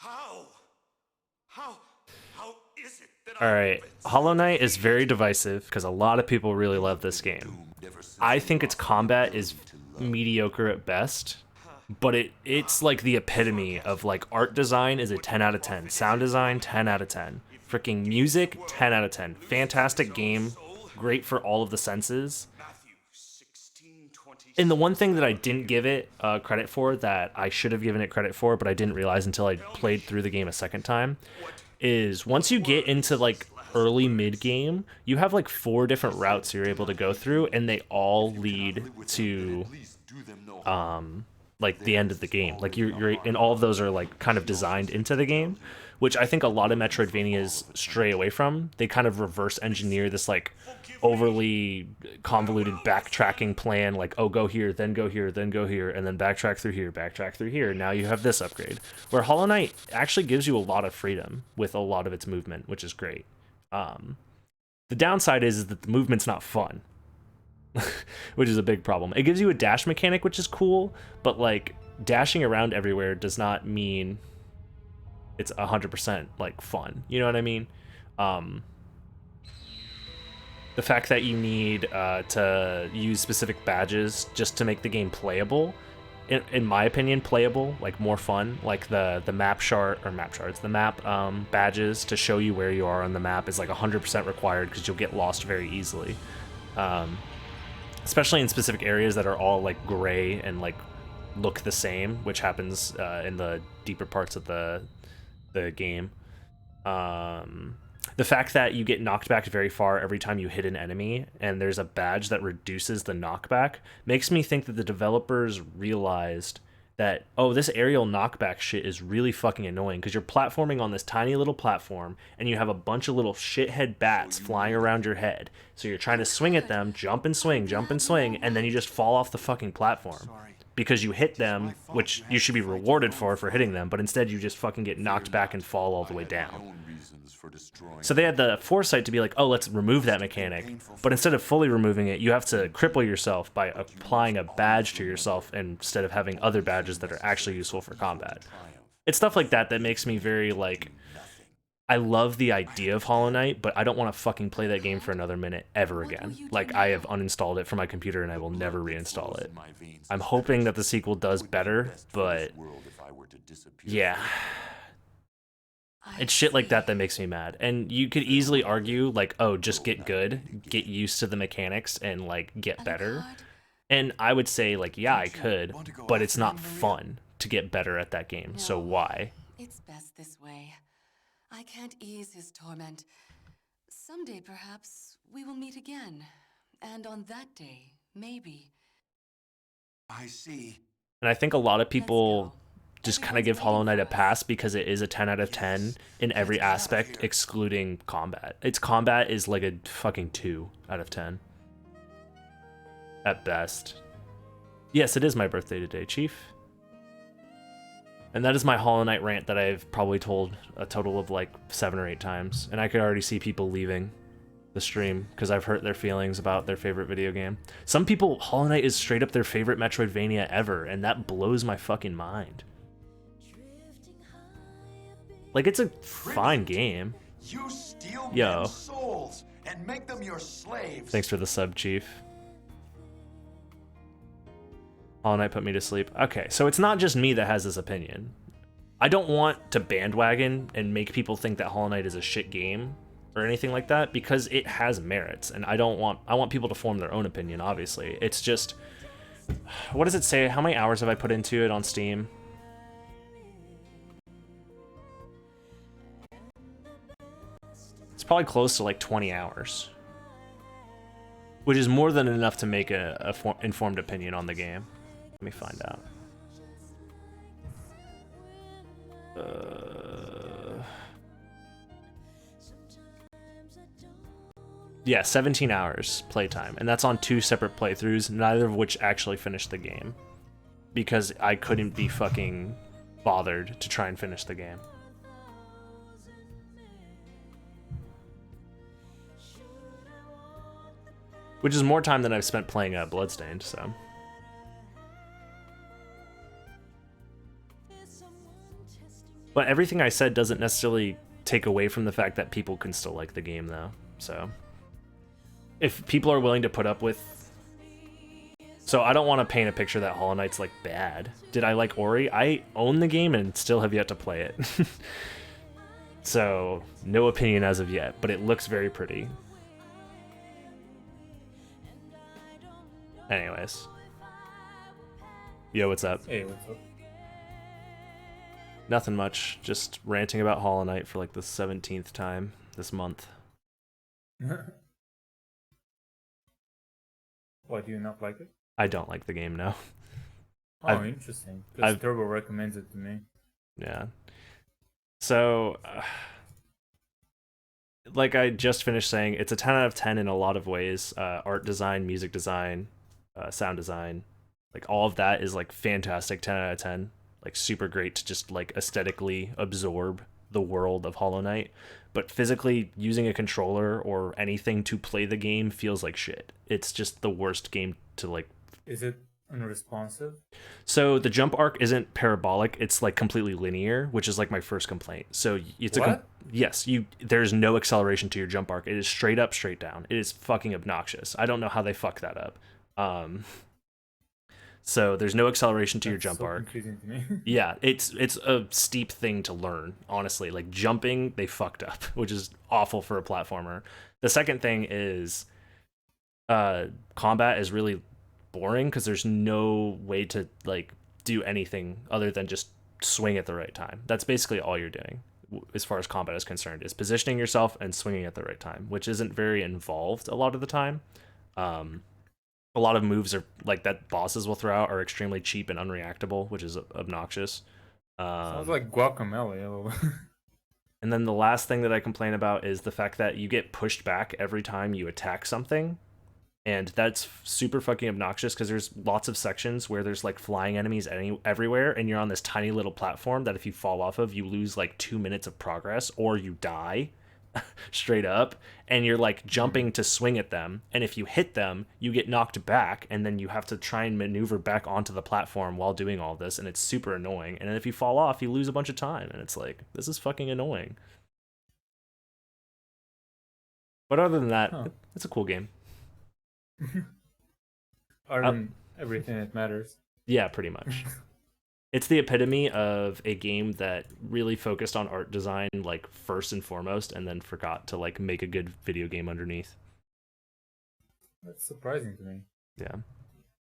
How? How? How is it that All right, Hollow Knight is very divisive because a lot of people really love this game. I think its combat is mediocre at best, but it's like the epitome of like art design is a 10 out of 10, sound design 10 out of 10, freaking music 10 out of 10, fantastic game, great for all of the senses. Matthew 16:20? And the one thing that I didn't give it credit for that I should have given it credit for, but I didn't realize until I played through the game a second time, is once you get into like early mid game, you have like 4 different routes you're able to go through, and they all lead to like the end of the game. Like you're and all of those are like kind of designed into the game, which I think a lot of Metroidvanias stray away from. They kind of reverse engineer this like overly convoluted backtracking plan, like, oh, go here, then go here, then go here, and then backtrack through here, backtrack through here. Now you have this upgrade. Where Hollow Knight actually gives you a lot of freedom with a lot of its movement, which is great. The downside is that the movement's not fun, which is a big problem. It gives you a dash mechanic, which is cool, but like dashing around everywhere does not mean it's 100% like fun. You know what I mean? The fact that you need to use specific badges just to make the game playable, in my opinion, playable, like more fun, like the map shards, the map badges to show you where you are on the map is like 100% required because you'll get lost very easily, especially in specific areas that are all like gray and like look the same, which happens in the deeper parts of the game. The fact that you get knocked back very far every time you hit an enemy, and there's a badge that reduces the knockback, makes me think that the developers realized that, oh, this aerial knockback shit is really fucking annoying because you're platforming on this tiny little platform and you have a bunch of little shithead bats flying around your head. So you're trying to swing at them, jump and swing, and then you just fall off the fucking platform because you hit them, which you should be rewarded for hitting them, but instead you just fucking get knocked back and fall all the way down. So they had the foresight to be like, oh, let's remove that mechanic, but instead of fully removing it, you have to cripple yourself by applying a badge to yourself instead of having other badges that are actually useful for combat. It's stuff like that that makes me very like, I love the idea of Hollow Knight, but I don't want to fucking play that game for another minute ever again. Like, I have uninstalled it from my computer and I will never reinstall it. I'm hoping that the sequel does better, but yeah. It's shit like that that makes me mad. And you could easily argue, like, oh, just get good, get used to the mechanics, and, like, get better. And I would say, like, yeah, I could, but it's not fun to get better at that game, so why? It's best this way. I can't ease his torment. Someday, perhaps, we will meet again. And on that day, maybe. I see. And I think a lot of people just kind of give Hollow Knight a pass because it is a 10 out of 10 in every aspect, excluding combat. Its combat is like a fucking 2 out of 10. At best. Yes, it is my birthday today, Chief. And that is my Hollow Knight rant that I've probably told a total of like 7 or 8 times. And I could already see people leaving the stream because I've hurt their feelings about their favorite video game. Some people, Hollow Knight is straight up their favorite Metroidvania ever, and that blows my fucking mind. Like, it's a fine game. You steal Yo. men's souls and make them your slaves. Thanks for the sub, Chief. Hollow Knight put me to sleep. Okay, so it's not just me that has this opinion. I don't want to bandwagon and make people think that Hollow Knight is a shit game or anything like that, because it has merits, and I want people to form their own opinion, obviously. It's just, what does it say? How many hours have I put into it on Steam? It's probably close to like 20 hours, which is more than enough to make a informed opinion on the game. Let me find out. Yeah, 17 hours playtime, and that's on 2 separate playthroughs, neither of which actually finished the game, because I couldn't be fucking bothered to try and finish the game. Which is more time than I've spent playing Bloodstained, so. But everything I said doesn't necessarily take away from the fact that people can still like the game, though. So, if people are willing to put up with... So, I don't want to paint a picture that Hollow Knight's, like, bad. Did I like Ori? I own the game and still have yet to play it. So, no opinion as of yet, but it looks very pretty. Anyways. Yo, what's up? Hey, what's up? Nothing much. Just ranting about Hollow Knight for like the 17th time this month. Why do you not like it? I don't like the game now. Oh, interesting. Because Turbo recommends it to me. Yeah. So, like I just finished saying, it's a 10 out of 10 in a lot of ways. Art design, music design, sound design, like all of that is like fantastic. 10 out of 10. Like super great to just like aesthetically absorb the world of Hollow Knight. But physically using a controller or anything to play the game feels like shit. It's just the worst game to like. Is it unresponsive? So the jump arc isn't parabolic, it's like completely linear, which is like my first complaint. So it's yes, there's no acceleration to your jump arc. It is straight up, straight down. It is fucking obnoxious. I don't know how they fuck that up. So there's no acceleration to your jump arc. Confusing to me. Yeah, it's a steep thing to learn, honestly. Like jumping, they fucked up, which is awful for a platformer. The second thing is combat is really boring because there's no way to like do anything other than just swing at the right time. That's basically all you're doing as far as combat is concerned, is positioning yourself and swinging at the right time, which isn't very involved a lot of the time. A lot of moves are like that bosses will throw out are extremely cheap and unreactable, which is obnoxious. Sounds like Guacamole a little. And then the last thing that I complain about is the fact that you get pushed back every time you attack something. And that's super fucking obnoxious because there's lots of sections where there's like flying enemies everywhere, and you're on this tiny little platform that if you fall off of, you lose like 2 minutes of progress or you die straight up, and you're like jumping to swing at them, and if you hit them, you get knocked back, and then you have to try and maneuver back onto the platform while doing all this, and it's super annoying. And then if you fall off, you lose a bunch of time, and it's like, this is fucking annoying. But other than that, it's a cool game. Other than everything that matters. Yeah, pretty much. It's the epitome of a game that really focused on art design, like first and foremost, and then forgot to like make a good video game underneath. That's surprising to me. Yeah.